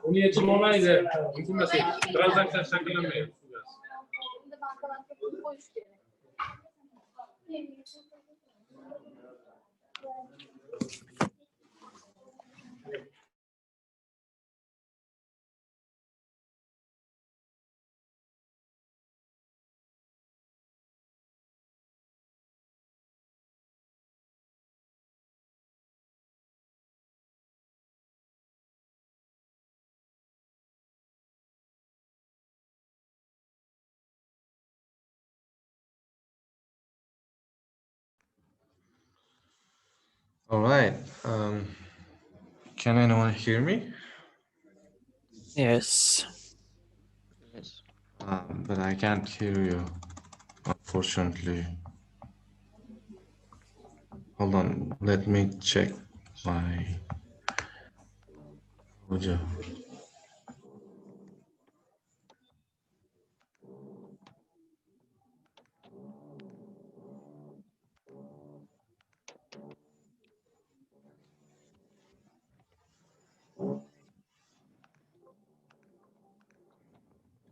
Niyetim onaydı. Hükümesi. Transaksiyon şekillenmiyor. All right. Can anyone hear me? Yes. But I can't hear you, unfortunately. Hold on, let me check my audio.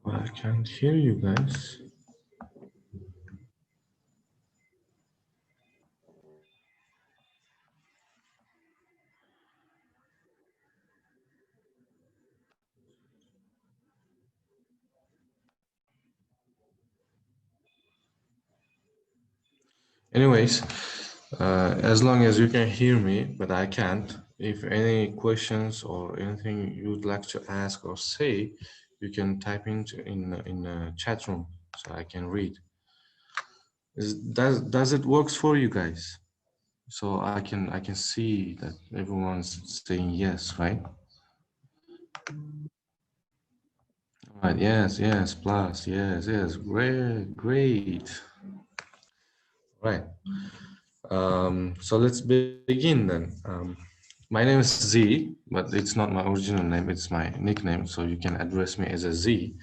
I can't hear you guys. Anyways, as long as you can hear me, but I can't, if any questions or anything you'd like to ask or say, you can type in the chat room so I can read. Does it works for you guys? So I can see that everyone's saying yes, right? All right, yes, plus, yes, great. Right. So let's begin then. My name is Z, but it's not my original name, it's my nickname, so you can address me as a Z.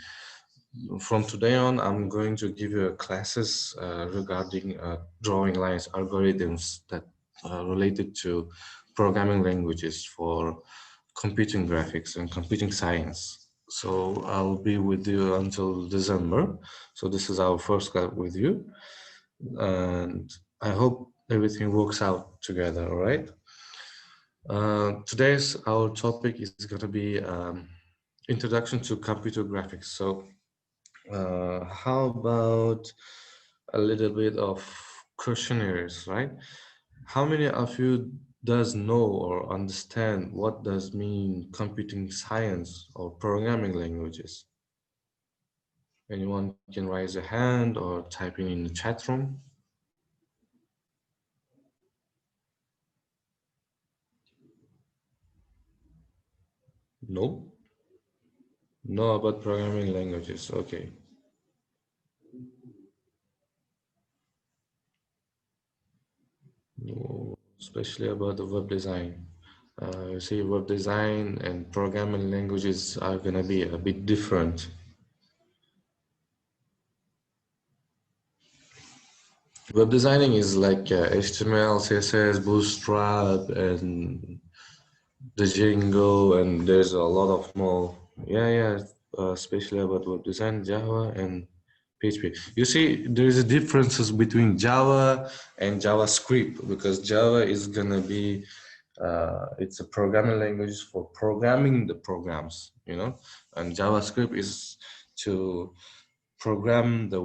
From today on, I'm going to give you classes regarding drawing lines algorithms that are related to programming languages for computing graphics and computing science. So I'll be with you until December. So this is our first class with you. And I hope everything works out together, all right? Today's our topic is going to be introduction to computer graphics. So how about a little bit of questionnaires, right? How many of you does know or understand what does mean computing science or programming languages? Anyone can raise a hand or type in the chat room. No? Know about programming languages, okay. No, especially about the web design. You see, web design and programming languages are gonna be a bit different. Web designing is like HTML, CSS, Bootstrap, and the Django, and there's a lot of more. Yeah, especially about web design, Java and PHP. You see, there is a differences between Java and JavaScript, because Java is gonna be it's a programming language for programming the programs, you know, and JavaScript is to program the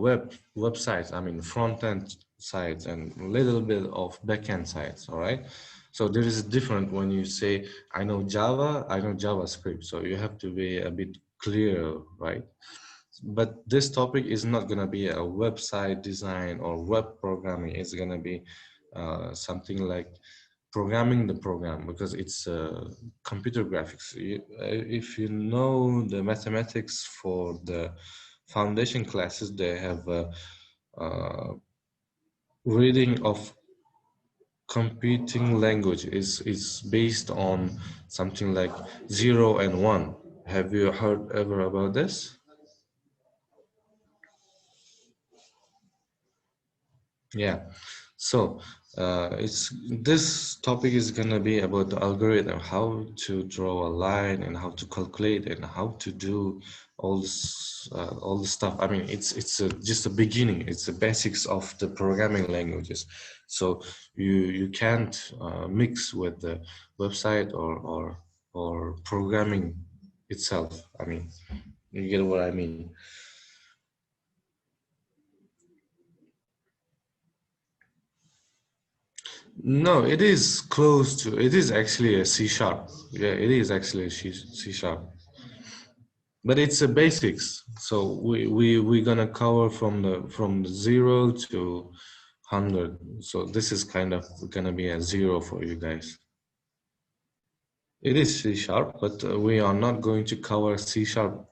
websites. I mean, front end sites and a little bit of back end sites. All right. So there is a difference when you say I know Java, I know JavaScript. So you have to be a bit clear, right? But this topic is not going to be a website design or web programming. It's going to be something like programming the program, because it's computer graphics. If you know the mathematics for the foundation classes, they have reading of computing language is based on something like 0 and 1. Have you heard ever about this? Yeah. So it's this topic is gonna be about the algorithm, how to draw a line and how to calculate and how to do all the stuff. I mean, just a beginning. It's the basics of the programming languages. So you can't mix with the website or programming itself. I mean, you get what I mean. No, it is close to. It is actually a C sharp. Yeah, it is actually a C sharp. But it's a basics. So we're gonna cover from the 0 to 100. So this is kind of gonna be a zero for you guys. It is C sharp, but we are not going to cover C sharp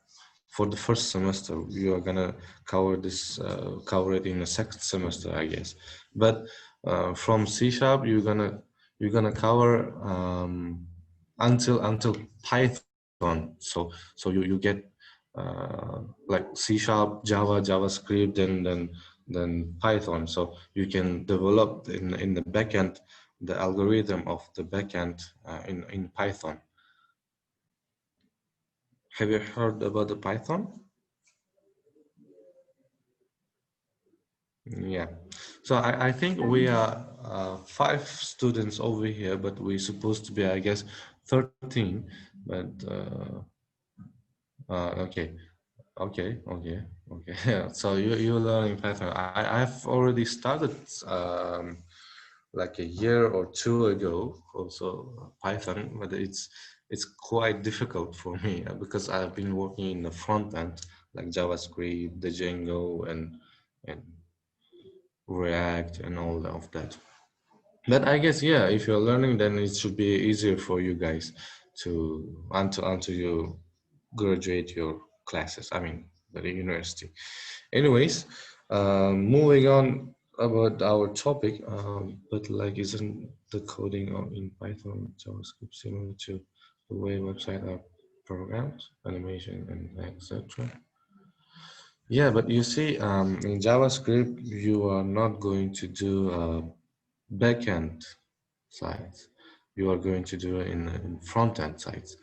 for the first semester. We are gonna cover it in the second semester, I guess. But from C sharp, you're gonna cover until Python. So you get like C sharp, Java, JavaScript, and then Python. So you can develop in the backend the algorithm of the backend in Python. Have you heard about the Python? Yeah. So I think we are 5 students over here, but we're supposed to be, I guess, 13. But okay, okay. So you're learning Python. I've already started like a year or two ago, also Python, but it's quite difficult for me because I've been working in the front end, like JavaScript, the Django, and React, and all of that. But I guess, yeah, if you're learning, then it should be easier for you guys to until you graduate your classes. I mean, the university. Anyways, moving on about our topic, but like, isn't the coding in Python, JavaScript similar to the way website are programmed, animation, and etc.? Yeah, but you see, in JavaScript, you are not going to do backend sites. You are going to do it in front end sites.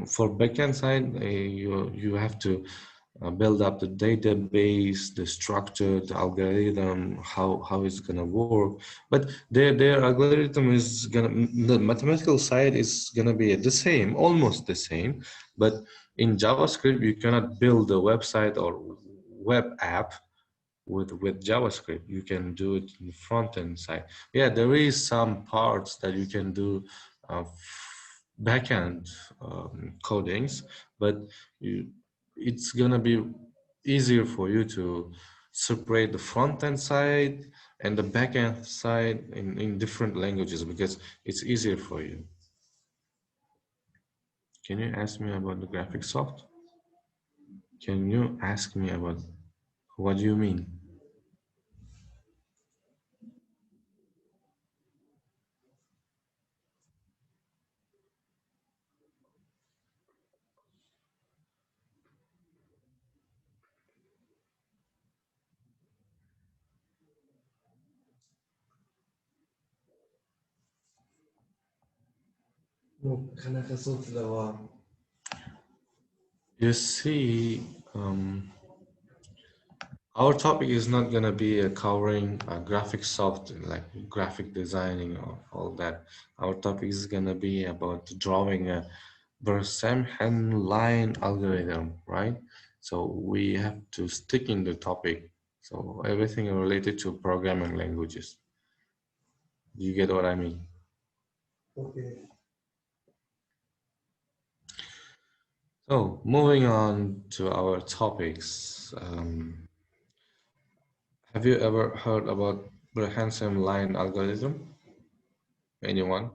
For backend side, you have to build up the database, the structure, the algorithm, how it's gonna work. But their algorithm is gonna the mathematical side is gonna be the same, almost the same. But in JavaScript, you cannot build a website or web app with JavaScript. You can do it in front end side. Yeah, there is some parts that you can do backend codings, but you, it's gonna be easier for you to separate the front end side and the back end side in different languages because it's easier for you. Can you ask me about the graphic soft? Can you ask me about what do you mean? You see, our topic is not gonna be covering graphic software like graphic designing or all that. Our topic is gonna be about drawing a Bresenham line algorithm, right? So we have to stick in the topic. So everything related to programming languages. You get what I mean? So moving on to our topics. Have you ever heard about Bresenham line algorithm? Anyone?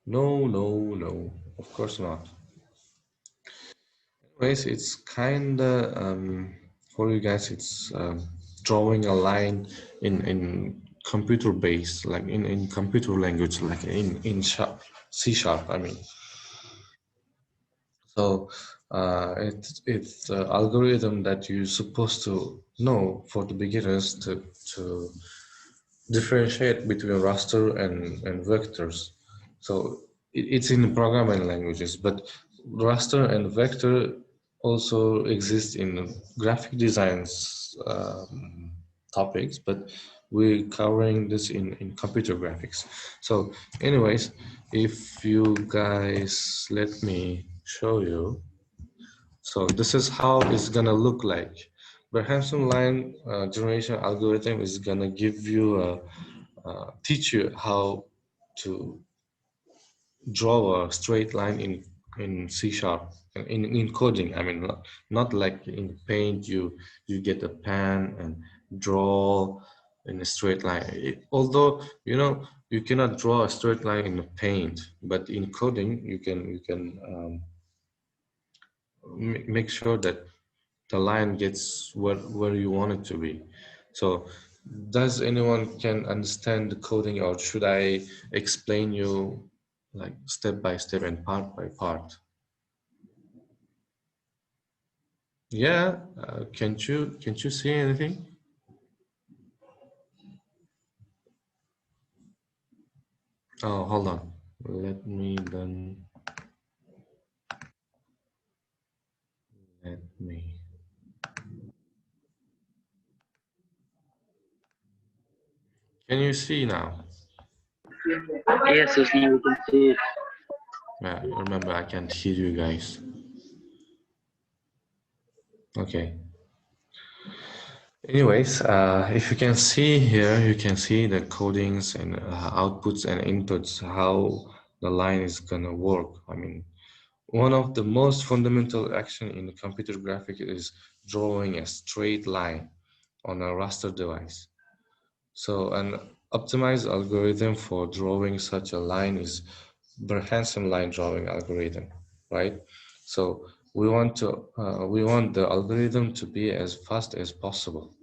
No, no, no. Of course not. Anyways, it's kinda for you guys, it's drawing a line in computer base, like in computer language, like in sharp, C sharp. I mean, so it's algorithm that you're supposed to know for the beginners to differentiate between raster and vectors. So it's in programming languages, but raster and vector also exist in graphic designs topics, but we're covering this in computer graphics. So anyways, if you guys let me show you. So this is how it's gonna look like. Bresenham line generation algorithm is gonna give you a teach you how to draw a straight line in C sharp in coding. I mean, not like in Paint you get a pen and draw in a straight line. Although you know you cannot draw a straight line in Paint, but in coding you can make sure that the line gets where you want it to be. So does anyone can understand the coding, or should I explain you like step by step and part by part? Yeah, can't you see anything? Oh, hold on. Let me then let me. Can you see now? Yes, yes, now we can see it. Yeah, remember I can't hear you guys. Okay. Anyways, if you can see here, you can see the codings and outputs and inputs, how the line is gonna work. I mean, one of the most fundamental action in the computer graphic is drawing a straight line on a raster device. So an optimized algorithm for drawing such a line is Bresenham line drawing algorithm, right? So we want the algorithm to be as fast as possible,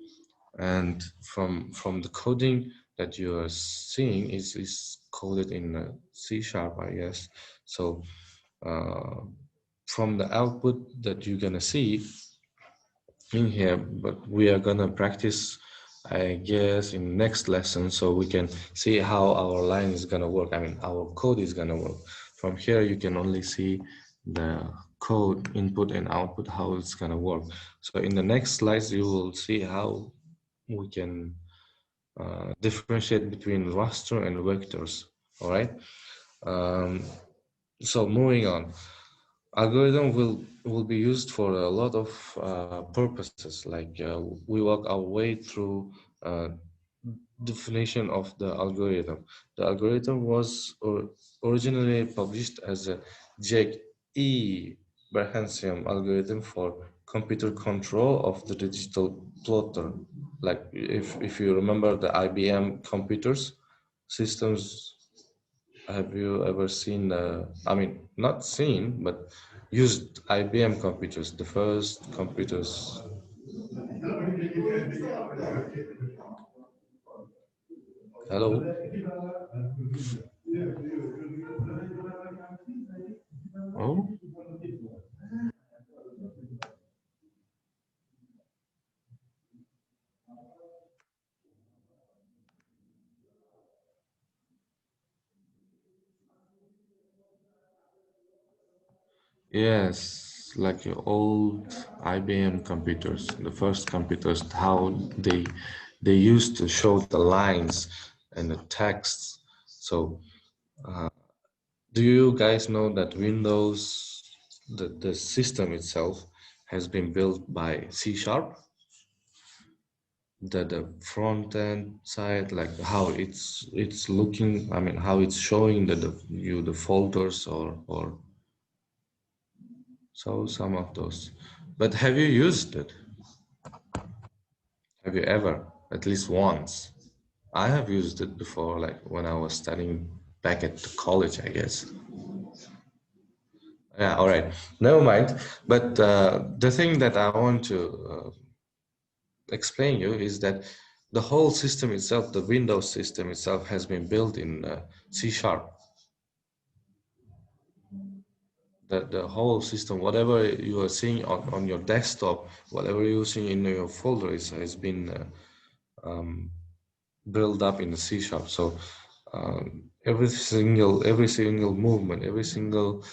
and from the coding that you are seeing is coded in C sharp, I guess. So uh, from the output that you're gonna see in here, but we are gonna practice, I guess, in next lesson, so we can see how our line is gonna work. I mean, our code is gonna work. From here, you can only see the code input and output, how it's gonna work. So in the next slides, you will see how we can differentiate between raster and vectors. All right. Um, so moving on, algorithm will be used for a lot of purposes. Like we walk our way through definition of the algorithm. The algorithm was originally published as a Jack E. Bresenham algorithm for computer control of the digital plotter. Like if you remember the IBM computers systems, have you ever seen, I mean, not seen, but used IBM computers, the first computers? Hello? Oh? Yes, like your old IBM computers, the first computers, how they used to show the lines and the text. So, do you guys know that Windows, the system itself, has been built by C sharp? The front end side, like how it's looking, I mean, how it's showing the folders or so some of those. But have you used it? Have you ever, at least once? I have used it before, like when I was studying back at college, I guess. Yeah, all right. Never mind. But the thing that I want to explain you is that the whole system itself, the Windows system itself, has been built in C#. The whole system, whatever you are seeing on your desktop, whatever you're seeing in your folder has been built up in the C#. So every single movement, every single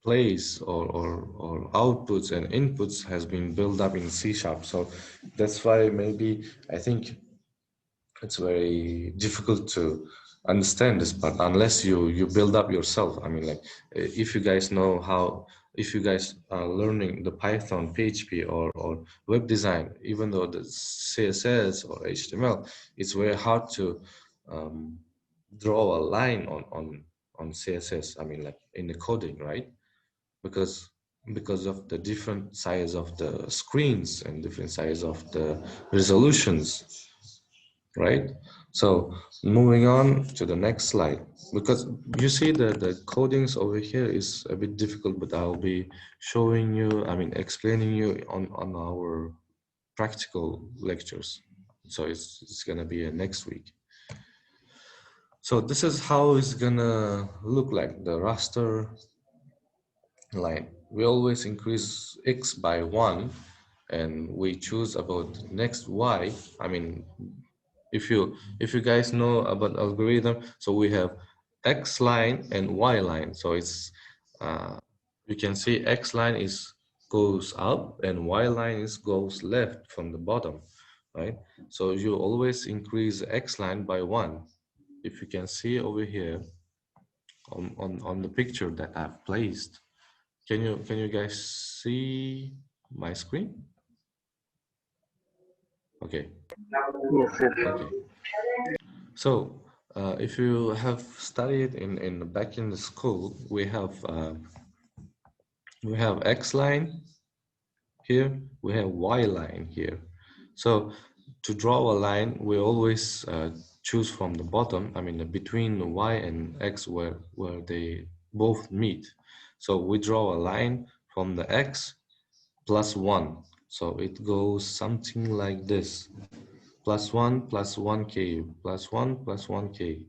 place or outputs and inputs has been built up in C#. So that's why maybe I think it's very difficult to understand this part unless you build up yourself. I mean, like if you guys know how, if you guys are learning the Python, PHP, or web design, even though the CSS or HTML, it's very hard to draw a line on CSS. I mean, like in the coding, right? Because of the different size of the screens and different size of the resolutions, right? So moving on to the next slide, because you see the codings over here is a bit difficult, but I'll be showing you, I mean, explaining you on our practical lectures. So it's gonna be next week. So this is how it's gonna look like, the raster line. We always increase x by 1 and we choose about next y. I mean, if you guys know about algorithm, so we have x line and y line. So it's you can see x line is goes up and y line is goes left from the bottom, right? So you always increase x line by 1. If you can see over here on the picture that I've placed, can you guys see my screen? Okay. Yes, sir. Okay. So if you have studied in back in the school, we have X line here, we have Y line here. So to draw a line, we always choose from the bottom, I mean between the Y and X where they both meet. So we draw a line from the X plus 1. So it goes something like this. Plus 1 plus 1k, plus 1 plus 1k.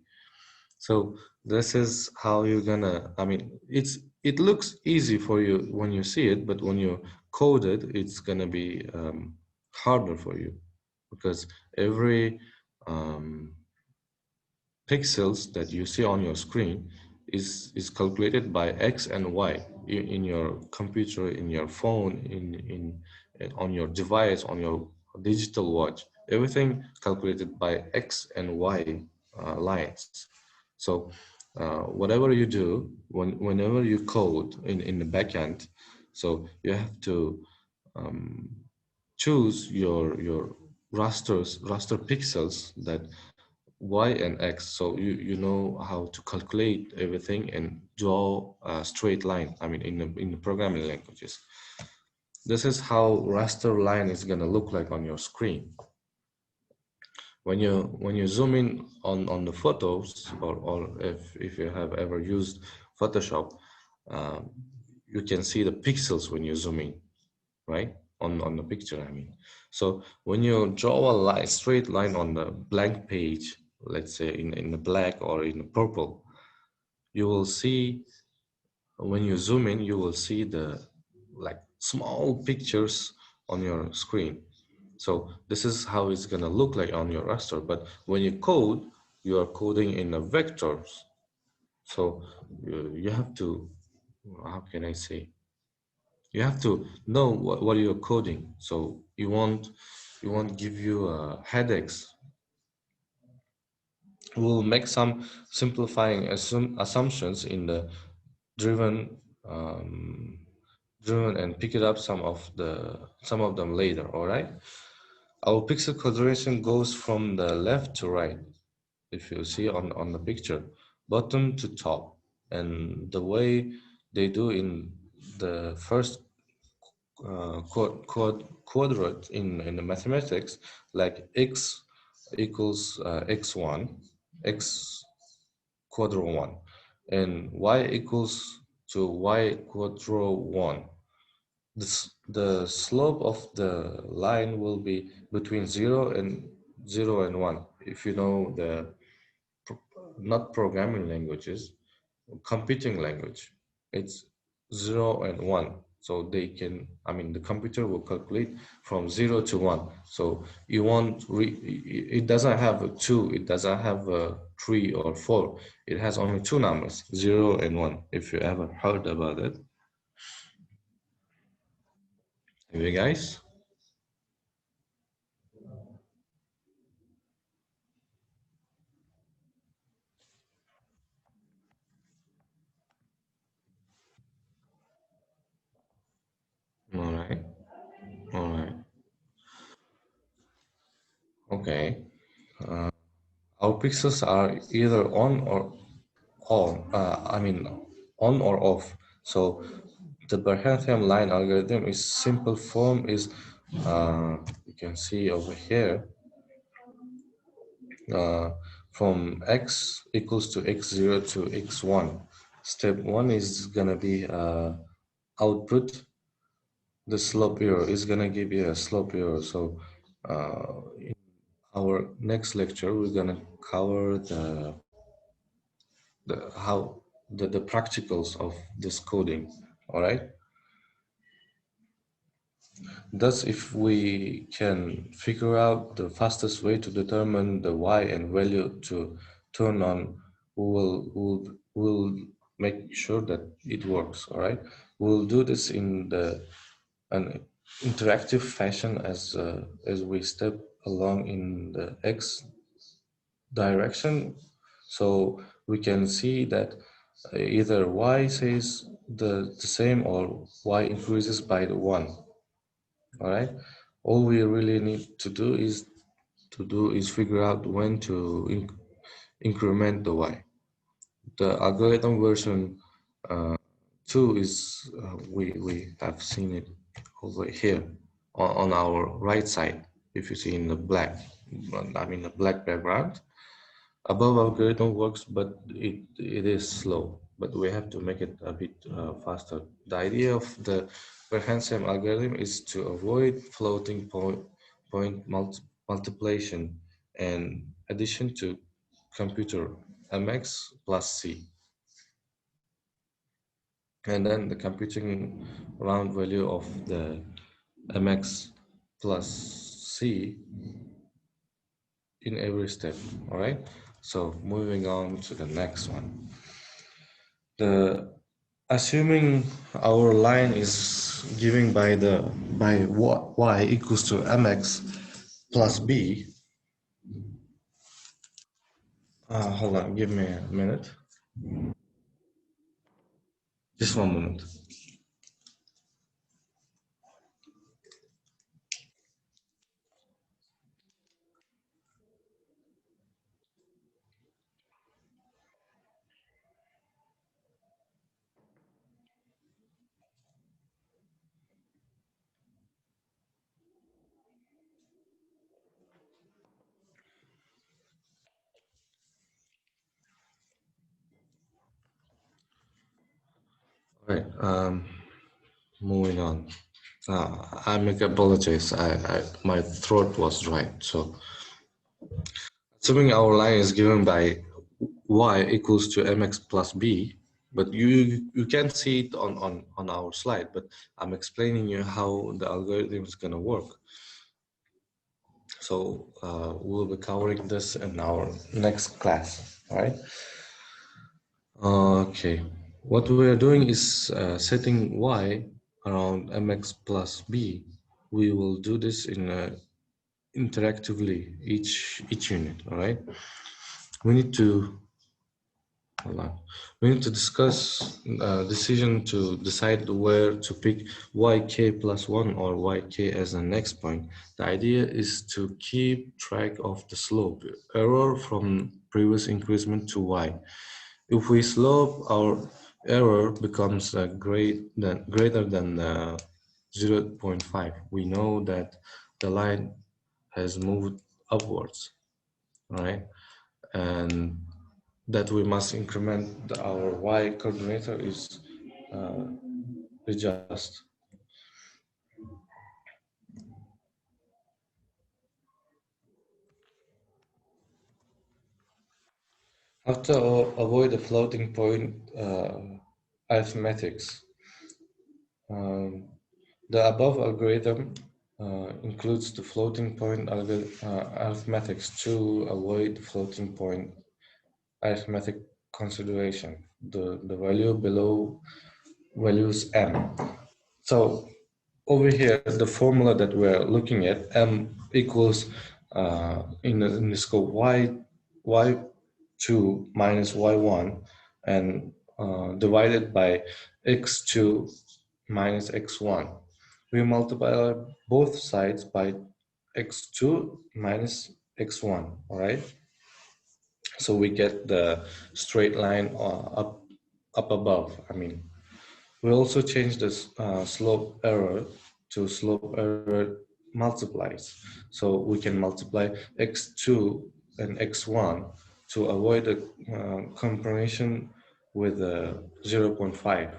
So this is how you're gonna, I mean, it looks easy for you when you see it, but when you code it, it's gonna be harder for you because every pixels that you see on your screen is calculated by X and Y in your computer, in your phone, on your device, on your digital watch. Everything calculated by X and Y lines. So whatever you do, whenever you code in the backend, so you have to choose your raster pixels that Y and X, so you know how to calculate everything and draw a straight line. I mean, in the programming languages, this is how raster line is gonna look like on your screen. When you zoom in on the photos, or if you have ever used Photoshop, you can see the pixels when you zoom in, right? On the picture, I mean. So when you draw a line, straight line on the blank page, let's say in the black or in the purple, you will see, when you zoom in, you will see the like small pictures on your screen. So this is how it's gonna look like on your raster. But when you code, you are coding in the vectors. So you have to, how can I say? You have to know what you're coding, so you won't give you headaches. We'll make some simplifying assumptions in the driven driven and pick it up some of them later. All right, our pixel coloration goes from the left to right. If you see on the picture, bottom to top, and the way they do in the first quadrant in the mathematics, like x equals x1, x quadro 1, and y equals to y quadro 1. the slope of the line will be between 0 and 1. If you know the not programming languages, computing language, it's 0 and 1. So they can, I mean, the computer will calculate from 0 to 1. So you won't it doesn't have a 2, it doesn't have a 3 or 4. It has only two numbers, 0 and 1. If you ever heard about it. Have you guys? All right. All right. Okay. Our pixels are either on or on or off. So the Bresenham line algorithm is simple form is you can see over here uh, from x equals to x0 to x1. Step one is gonna be output. The slope error is gonna give you a slope error. So in our next lecture, we're gonna cover the practicals of this coding. All right. Thus, if we can figure out the fastest way to determine the y and value to turn on, we'll make sure that it works. All right. We'll do this in an interactive fashion as we step along in the x direction, so we can see that either y stays the same or y increases by the 1. All right, all we really need to do is figure out when to increment the y. The algorithm version 2 is we have seen it over here on our right side. If you see in the black, I mean the black background, above algorithm works, but it is slow. But we have to make it a bit faster. The idea of the Bresenham algorithm is to avoid floating point multiplication and addition to computer mx plus c, and then the computing round value of the mx plus c in every step. All right, so moving on to the next one. The assuming our line is given by y equals to mx plus b. Hold on, give me a minute. Just 1 minute. All right. Moving on. I make apologies. I my throat was dry. So assuming our line is given by y equals to mx plus b, but you can't see it on our slide, but I'm explaining you how the algorithm is gonna work. So we'll be covering this in our next class, all right? Okay, what we are doing is setting y around mx plus b. We will do this in interactively each unit, all right? We need to hold on. We need to discuss decision to decide where to pick yk plus 1 or yk as the next point. The idea is to keep track of the slope error from previous increment to y. If we slope, our error becomes greater than 0.5. We know that the line has moved upwards, right? And that we must increment our y coordinator is adjust. After avoid the floating point arithmetics, um, the above algorithm includes the floating point arithmetics to avoid floating point arithmetic consideration. The value below values m. So over here, the formula that we're looking at, m equals in the scope y2 minus y1 and divided by x2 minus x1. We multiply both sides by x2 minus x1, all right? So we get the straight line up above, I mean. We also change this slope error to slope error multiplies. So we can multiply x2 and x1 to avoid a comparison with 0.5.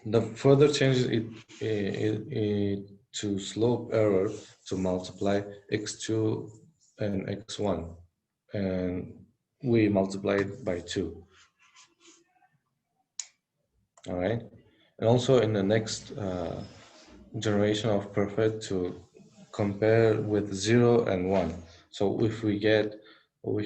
The further changes it to slope error to multiply x2 and x1, and we multiply it by 2. All right, and also in the next generation of perfect to compare with 0 and 1. So if we get over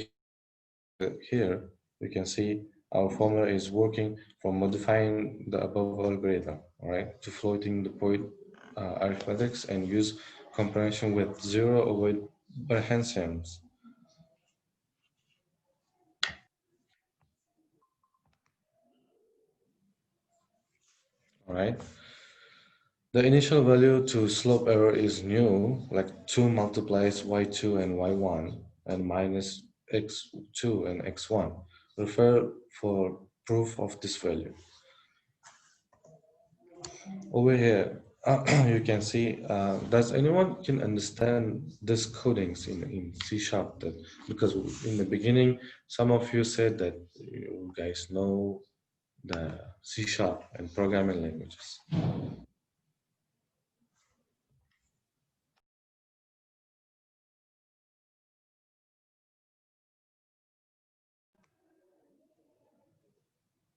here, we can see our formula is working for modifying the above algorithm, all right, to floating the point arithmetics and use comparison with 0 over Bresenhams. All right. The initial value to slope error is new, like 2 multiplies y2 and y1 and minus x2 and x1. Refer for proof of this value. Over here, you can see, does anyone can understand this codings in C Sharp? That because in the beginning, some of you said that you guys know the C Sharp and programming languages.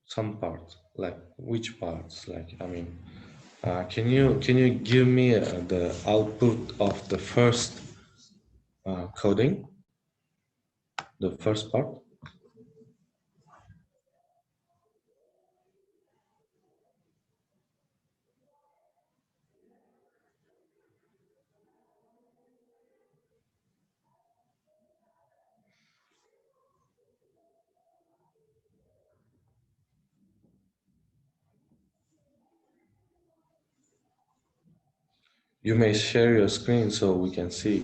Some parts, like which parts? Like, I mean, can you give me the output of the first coding, the first part? You may share your screen so we can see.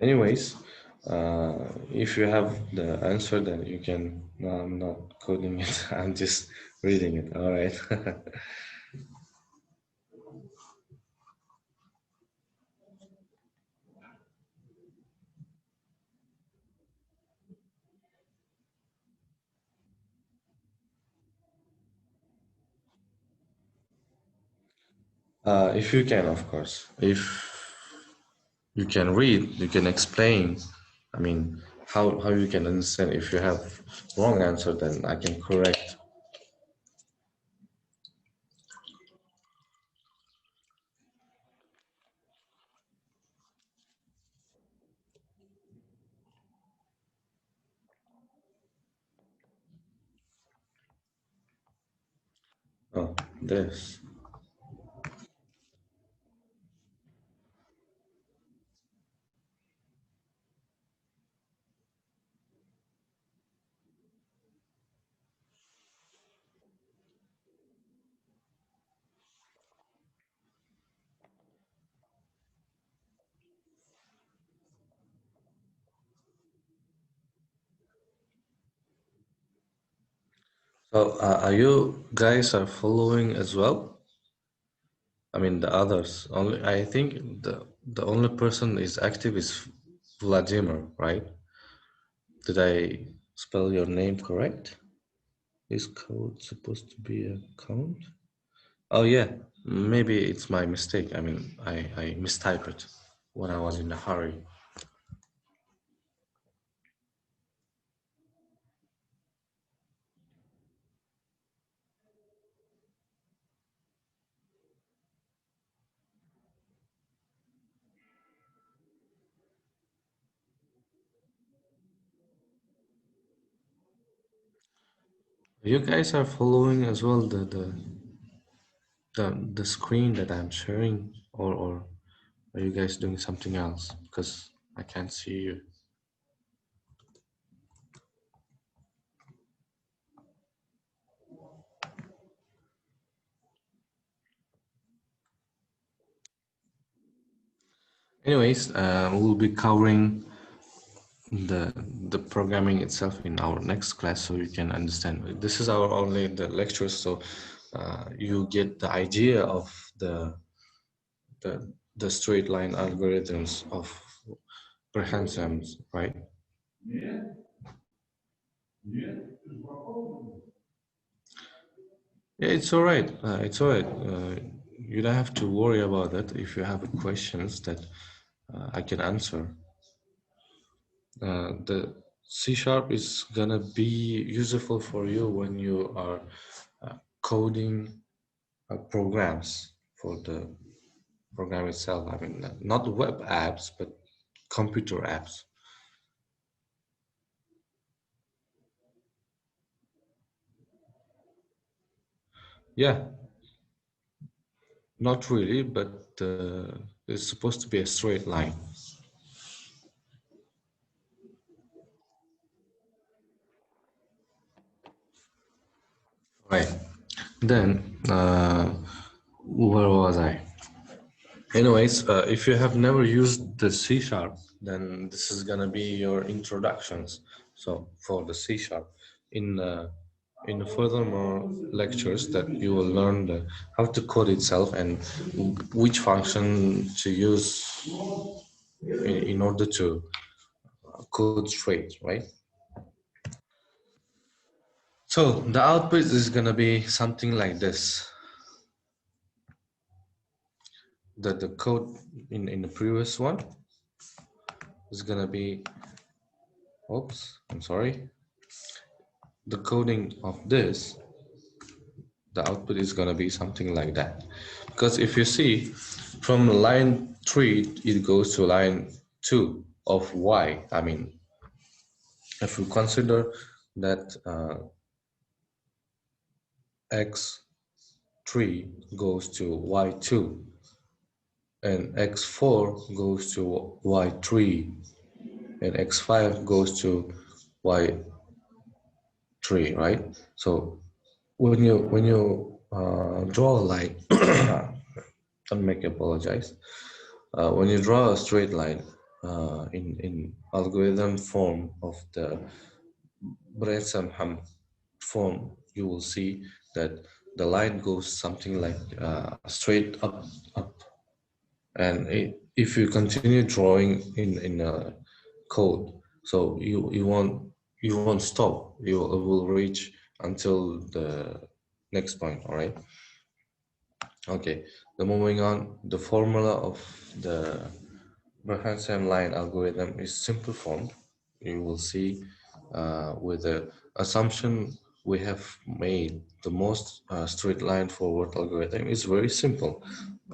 Anyways, if you have the answer, then you can. No, I'm not coding it. I'm just reading it. All right. If you can, of course. If you can read, you can explain. I mean, how you can understand. If you have wrong answer, then I can correct. Oh, this. So, are you guys are following as well? I mean, the others. Only I think the only person is active is Vladimir, right? Did I spell your name correct? Is code supposed to be a count? Oh yeah, maybe it's my mistake. I mean, I mistyped it when I was in a hurry. You guys are following as well the screen that I'm sharing, or are you guys doing something else? Because I can't see you. Anyways, we'll be covering the programming itself in our next class, so you can understand. This is our only the lectures, so you get the idea of the straight line algorithms of Bresenham, right? Yeah, it's all right. It's all right. You don't have to worry about that. If you have questions that I can answer. The C# is gonna be useful for you when you are coding programs for the program itself. I mean, not web apps, but computer apps. Yeah, not really, but it's supposed to be a straight line. Right. Then, where was I? Anyways, if you have never used the C#, then this is gonna be your introductions. So for the C#, in in the furthermore lectures that you will learn how to code itself and which function to use in order to code straight, right? So the output is gonna be something like this. The code in the previous one is gonna be, oops, I'm sorry. The coding of this, the output is gonna be something like that. Because if you see from line 3, it goes to line 2 of y. I mean, if you consider that x3 goes to y2 and x4 goes to y3 and x5 goes to y3, right? So when you draw a line, don't make apologize. When you draw a straight line in algorithm form of the Bresenham form, you will see that the line goes something like straight up. And if you continue drawing in a code, so you won't stop. You will reach until the next point. All right. Okay. Then moving on, the formula of the Bresenham line algorithm is simple form. You will see with the assumption we have made, the most straight line forward algorithm is very simple.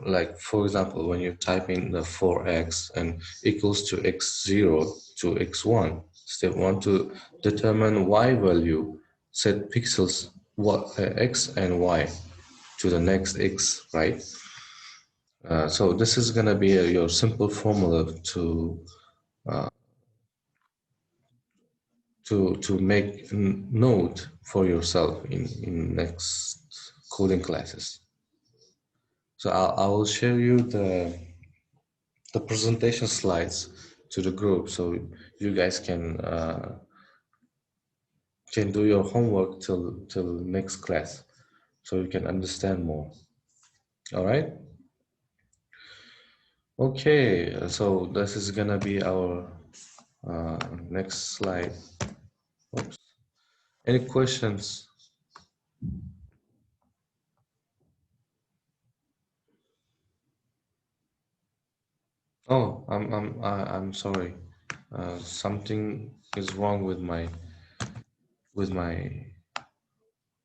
Like for example, when you type in the 4x and equals to x0 to x1, step 1 to determine y value, set pixels x and y to the next x, right? So this is gonna be your simple formula to make a note for yourself in next coding classes. So I will share you the presentation slides to the group, so you guys can do your homework till next class, so you can understand more. All right. Okay, so this is gonna be our next slide. Oops. Any questions Oh, I'm sorry. Something is wrong with my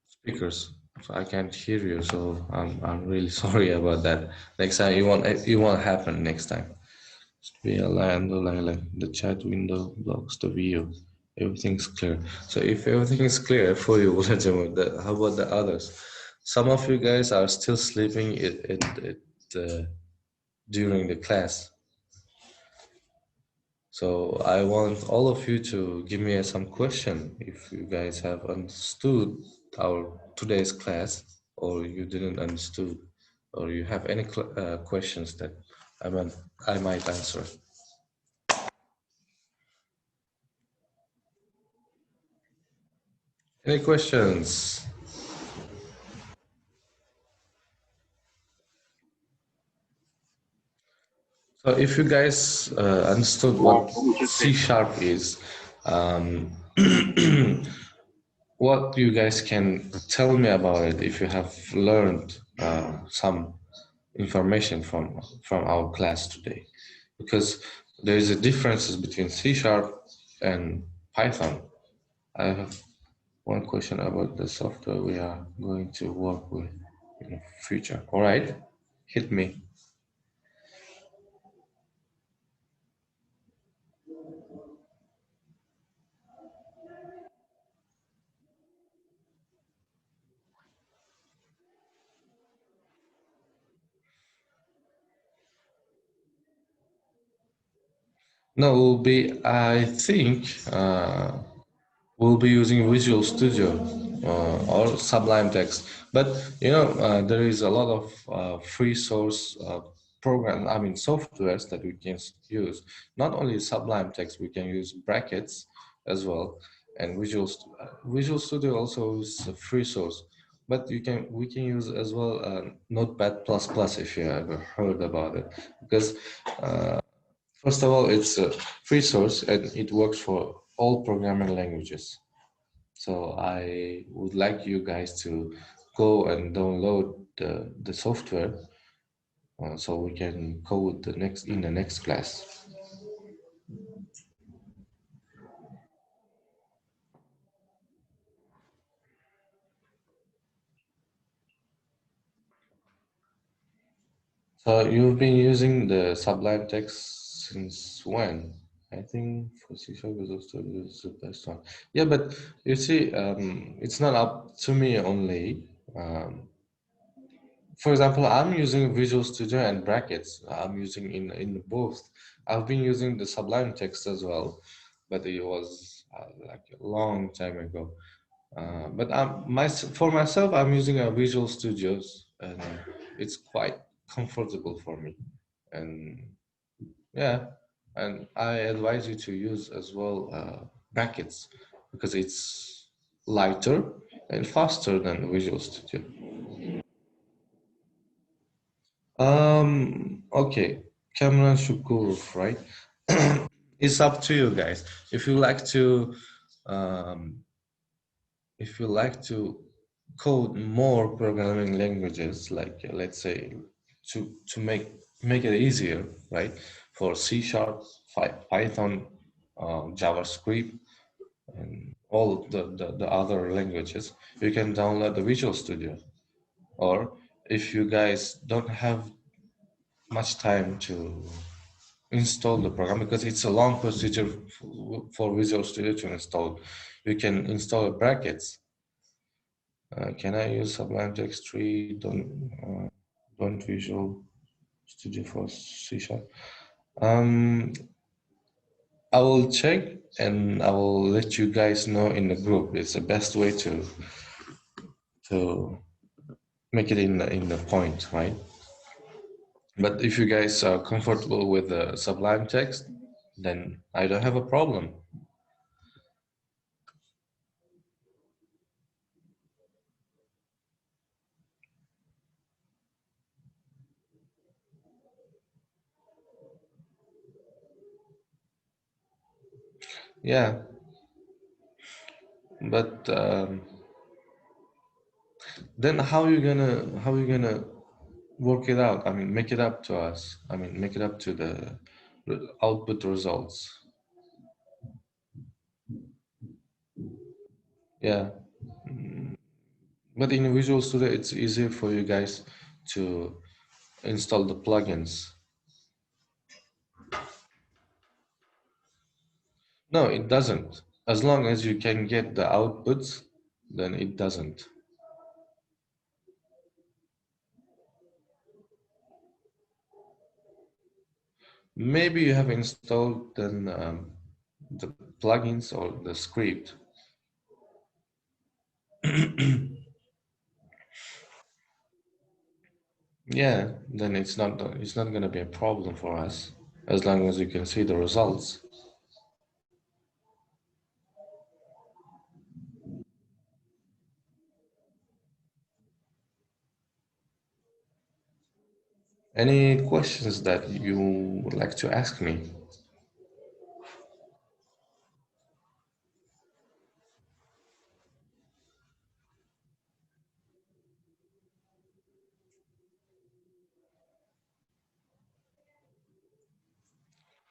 speakers, so I can't hear you. So I'm really sorry about that. Next time it won't happen next time. We align the chat window blocks the view. Everything's clear. So if everything is clear for you, how about the others? Some of you guys are still sleeping during the class. So I want all of you to give me some question if you guys have understood our today's class, or you didn't understood, or you have any questions that I might I might answer. Any questions? So if you guys understood what C sharp is, um, what you guys can tell me about it if you have learned some information from our class today, because there is a differences between C sharp and Python. I have one question about the software we are going to work with in the future. All right, hit me. No, will be, I think, we'll be using Visual Studio or Sublime Text. But there is a lot of free source softwares that we can use. Not only Sublime Text, we can use brackets as well, and Visual Studio also is a free source. But we can use as well Notepad++ if you ever heard about it, because first of all, it's a free source and it works for all programming languages. So I would like you guys to go and download the software so we can code in the next class. So you've been using the Sublime Text since when? I think for C# Visual Studio is the best one. Yeah, but you see, it's not up to me only. For example, I'm using Visual Studio and brackets. I'm using in both. I've been using the Sublime Text as well, but it was like a long time ago. But for myself, I'm using a Visual Studios, and it's quite comfortable for me. And yeah, and I advise you to use as well brackets because it's lighter and faster than Visual Studio. Okay, Cameron Shukurov, right? It's up to you guys. If you like to, um, if you like to code more programming languages, like let's say to make it easier, right? For C sharp, Python, JavaScript, and all the other languages, you can download the Visual Studio. Or if you guys don't have much time to install the program, because it's a long procedure for Visual Studio to install, you can install brackets. Can I use Sublime Text 3? Don't Visual Studio for C Sharp. I will check and I will let you guys know in the group. It's the best way to make it in the point, right? But if you guys are comfortable with the Sublime Text, then I don't have a problem. Yeah, but then how you gonna work it out? I mean, make it up to us. I mean, make it up to the output results. Yeah. But in Visual Studio, it's easier for you guys to install the plugins. No, it doesn't. As long as you can get the outputs, then it doesn't. Maybe you have installed then the plugins or the script. Yeah, then it's not going to be a problem for us as long as you can see the results. Any questions that you would like to ask me?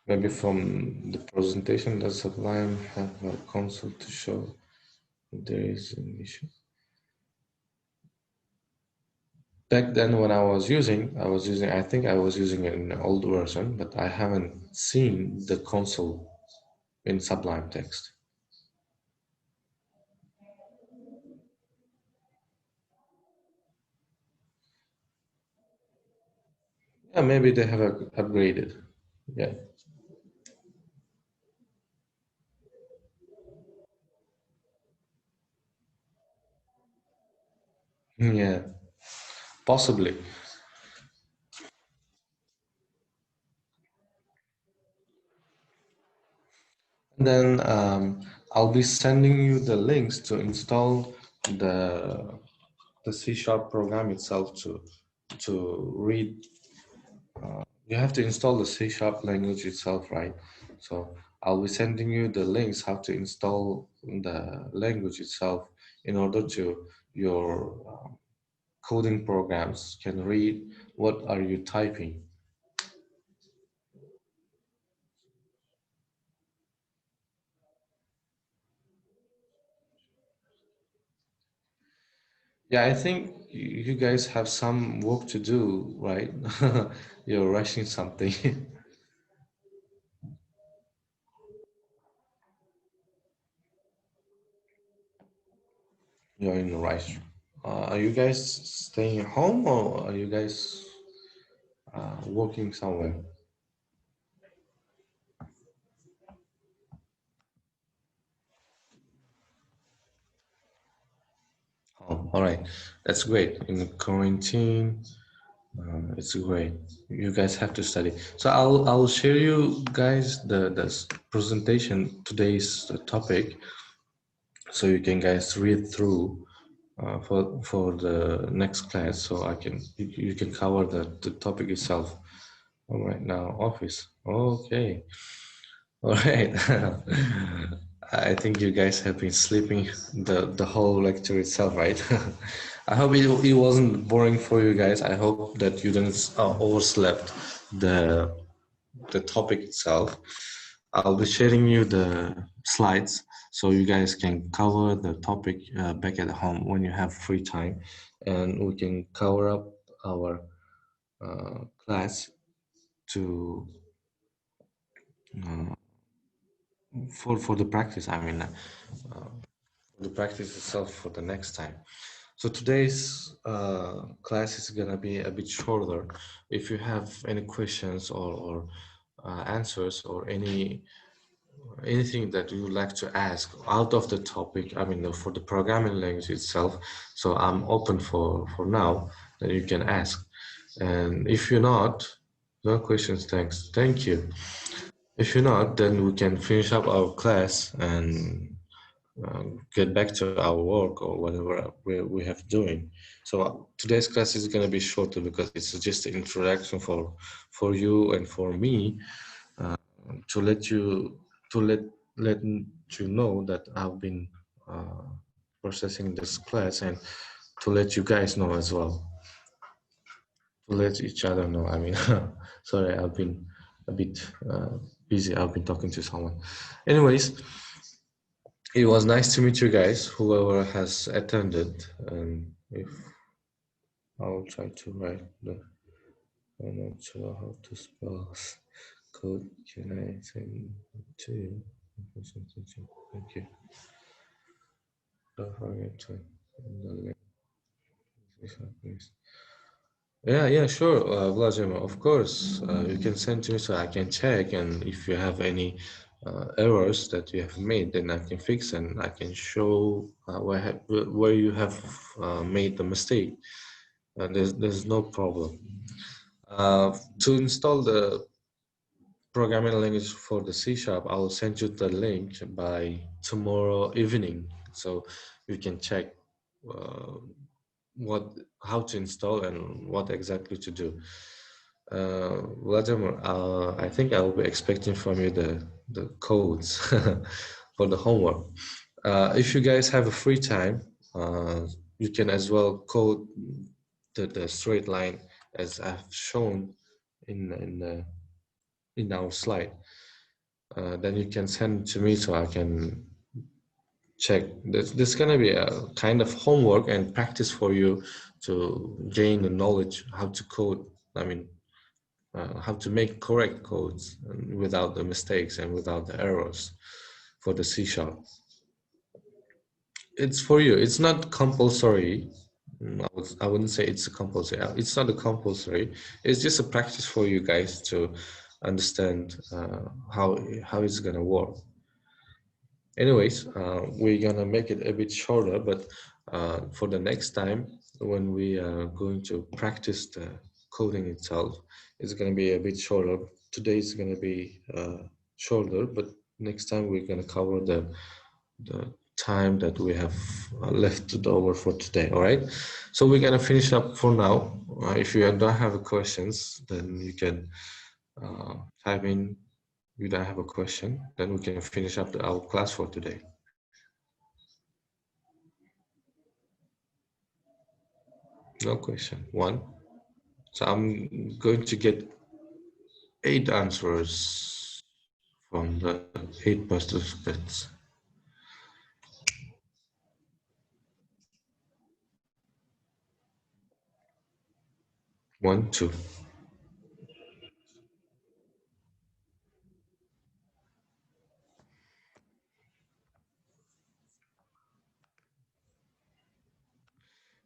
Maybe from the presentation, does Sublime have a console to show there is an issue? Back then when I was using, I think I was using an old version, but I haven't seen the console in Sublime Text. Yeah, maybe they have upgraded. Yeah. Yeah, possibly. And then I'll be sending you the links to install the C# program itself to read. You have to install the C# language itself, right? So I'll be sending you the links how to install the language itself in order to your coding programs can read what are you typing. Yeah, I think you guys have some work to do, right? You're rushing something. You're in the rush. Are you guys staying at home or are you guys working somewhere? Oh, all right. That's great. In the quarantine, it's great. You guys have to study. So I'll share you guys the presentation today's topic, so you can guys read through for the next class. So you can cover the topic itself. All right now, office. Okay. All right. I think you guys have been sleeping the whole lecture itself, right? I hope it wasn't boring for you guys. I hope that you didn't overslept the the topic itself. I'll be sharing you the slides so you guys can cover the topic back at home when you have free time, and we can cover up our class to uh, for the practice. I mean, the practice itself for the next time. So today's class is gonna be a bit shorter. If you have any questions or answers or anything that you would like to ask out of the topic, I mean for the programming language itself, so I'm open for now that you can ask. And if you're not, no questions, thank you. If you're not, then we can finish up our class and get back to our work or whatever we have doing. So today's class is going to be shorter because it's just an introduction for you and for me, uh, to let you to let you know that I've been processing this class, and to let you guys know as well, to let each other know. I mean, sorry, I've been a bit busy. I've been talking to someone. Anyways, it was nice to meet you guys, whoever has attended. And if I'll try to write the, I'm not sure how to spell code. Can I send to you? Thank you. Don't forget to the link. Please. Yeah, sure, Vladimir. Of course, you can send to me so I can check, and if you have any errors that you have made, then I can fix and I can show where you have made the mistake. There's no problem. To install the programming language for the C#, I will send you the link by tomorrow evening, so you can check how to install and what exactly to do. Vladimir, I think I will be expecting from you the codes for the homework. If you guys have a free time, you can as well code the straight line as I've shown in our slide. Then you can send it to me so I can check. This is gonna be a kind of homework and practice for you to gain the knowledge how to code. I mean, how to make correct codes without the mistakes and without the errors for the C#. It's for you. It's not compulsory. I wouldn't say it's a compulsory. It's not a compulsory. It's just a practice for you guys to understand how it's gonna work. Anyways, we're gonna make it a bit shorter, but for the next time when we are going to practice the coding itself, it's gonna be a bit shorter. Today is gonna be shorter, but next time we're gonna cover the time that we have left over for today. All right, so we're gonna finish up for now. If you don't have questions, then you can type in. You don't have a question, then we can finish up our class for today. No question. One. So I'm going to get 8 answers from the 8 participants. One, two.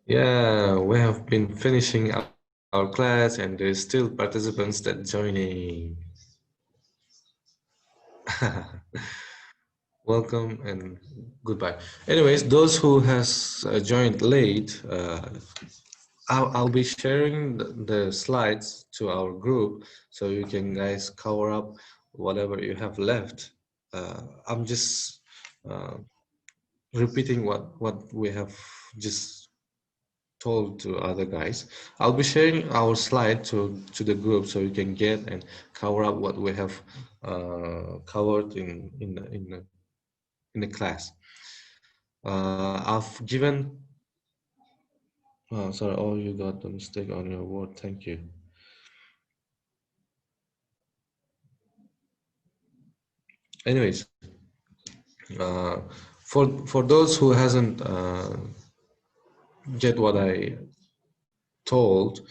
Yeah, we have been finishing our class and there's still participants that joining. Welcome and goodbye. Anyways, those who has joined late, I'll be sharing the slides to our group so you can guys cover up whatever you have left. I'm just repeating what we have just told to other guys. I'll be sharing our slide to the group so you can get and cover up what we have covered in the class. I've given. Sorry, oh, you got the mistake on your word. Thank you. Anyways, for those who hasn't get what I told,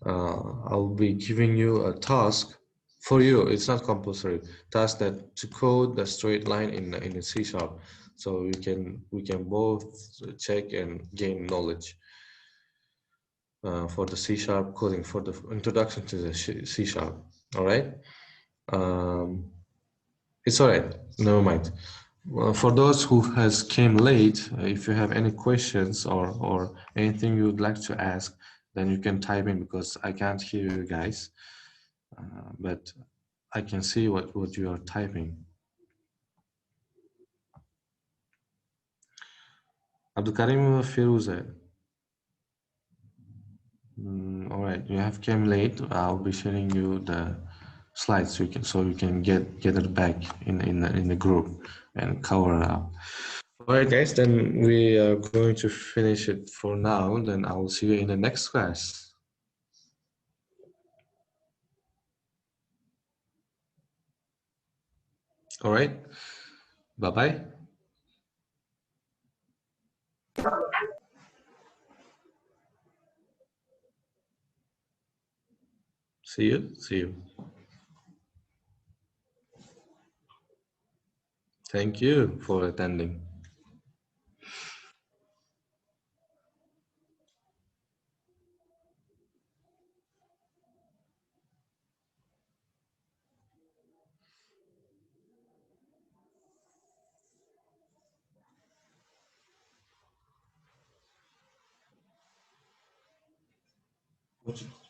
I'll be giving you a task for you. It's not compulsory. Task that to code the straight line in a C#, so we can both check and gain knowledge for the C# coding, for the introduction to the C#. All right. It's all right. Never mind. Well, for those who has came late, if you have any questions or anything you would like to ask, then you can type in because I can't hear you guys, but I can see what you are typing. Abdulkarim Firuze. All right, you have came late. I'll be sharing you the slides so you can get it back in the group and cover it up. All right, guys, then we are going to finish it for now. Then I will see you in the next class. All right. Bye-bye. See you. See you. Thank you for attending. What you